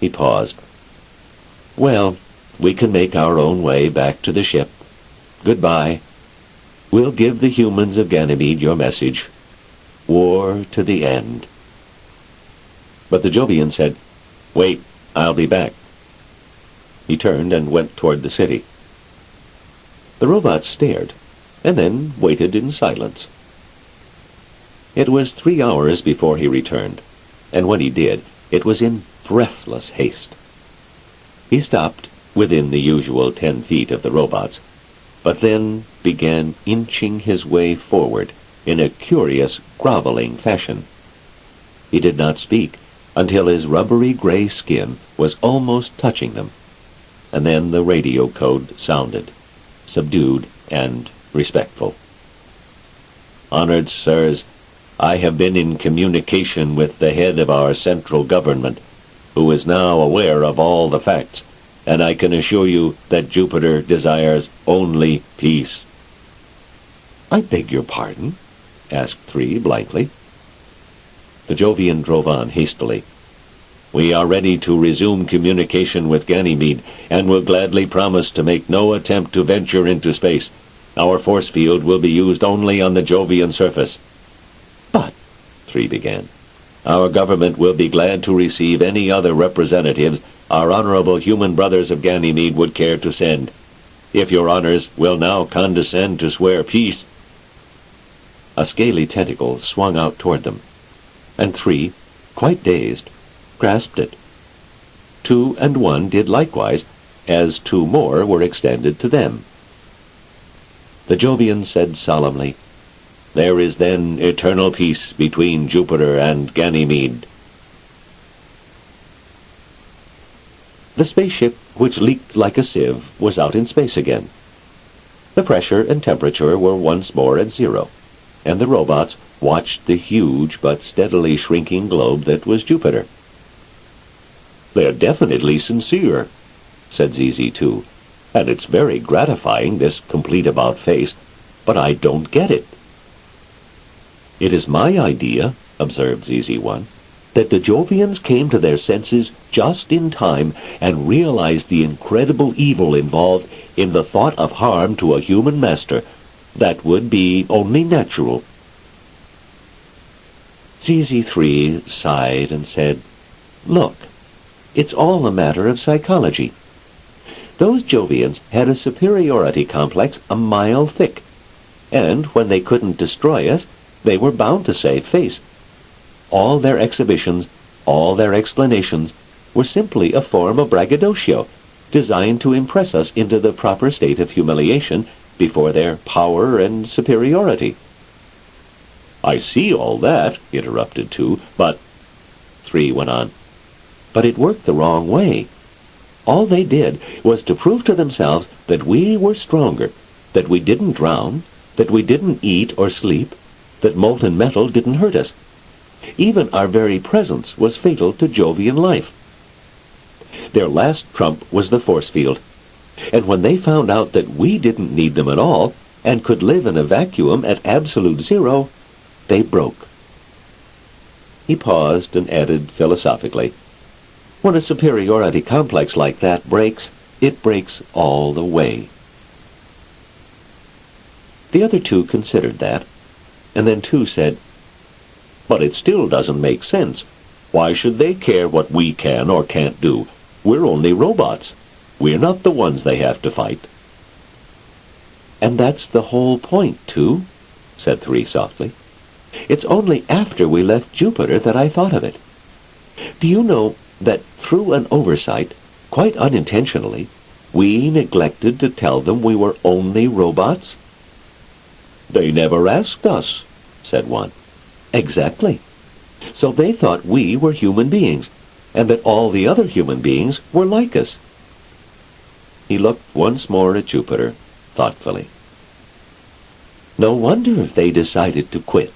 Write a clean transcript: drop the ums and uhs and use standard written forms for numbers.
He paused. Well, we can make our own way back to the ship. Goodbye. We'll give the humans of Ganymede your message. War to the end. But the Jovian said, Wait, I'll be back. He turned and went toward the city. The robots stared, and then waited in silence. It was 3 hours before he returned, and when he did, it was in breathless haste. He stopped within the usual 10 feet of the robots, but then began inching his way forward in a curious, groveling fashion. He did not speak until his rubbery gray skin was almost touching them, and then the radio code sounded, subdued and respectful. Honored sirs, I have been in communication with the head of our central government, who is now aware of all the facts, and I can assure you that Jupiter desires only peace. I beg your pardon? Asked 3 blankly. The Jovian drove on hastily. We are ready to resume communication with Ganymede, and will gladly promise to make no attempt to venture into space. Our force field will be used only on the Jovian surface. But, 3 began, our government will be glad to receive any other representatives our honorable human brothers of Ganymede would care to send. If your honors will now condescend to swear peace. A scaly tentacle swung out toward them, and 3, quite dazed, grasped it. 2 and 1 did likewise, as 2 more were extended to them. The Jovian said solemnly, There is then eternal peace between Jupiter and Ganymede. The spaceship, which leaked like a sieve, was out in space again. The pressure and temperature were once more at 0, and the robots watched the huge but steadily shrinking globe that was Jupiter. They're definitely sincere, said ZZ2, and it's very gratifying, this complete about-face, but I don't get it. It is my idea, observed ZZ1, that the Jovians came to their senses just in time and realized the incredible evil involved in the thought of harm to a human master. That would be only natural. ZZ3 sighed and said, Look, it's all a matter of psychology. Those Jovians had a superiority complex a mile thick, and when they couldn't destroy us, they were bound to save face. All their exhibitions, all their explanations, were simply a form of braggadocio, designed to impress us into the proper state of humiliation before their power and superiority. I see all that, interrupted 2, but... 3 went on. But it worked the wrong way. All they did was to prove to themselves that we were stronger, that we didn't drown, that we didn't eat or sleep, that molten metal didn't hurt us. Even our very presence was fatal to Jovian life. Their last trump was the force field, and when they found out that we didn't need them at all, and could live in a vacuum at absolute 0, they broke. He paused and added philosophically, When a superiority complex like that breaks, it breaks all the way. The other 2 considered that, and then 2 said, But it still doesn't make sense. Why should they care what we can or can't do? We're only robots. We're not the ones they have to fight. And that's the whole point, 2, said 3 softly. It's only after we left Jupiter that I thought of it. Do you know that through an oversight, quite unintentionally, we neglected to tell them we were only robots? They never asked us, said 1. Exactly. So they thought we were human beings, and that all the other human beings were like us. He looked once more at Jupiter, thoughtfully. No wonder they decided to quit.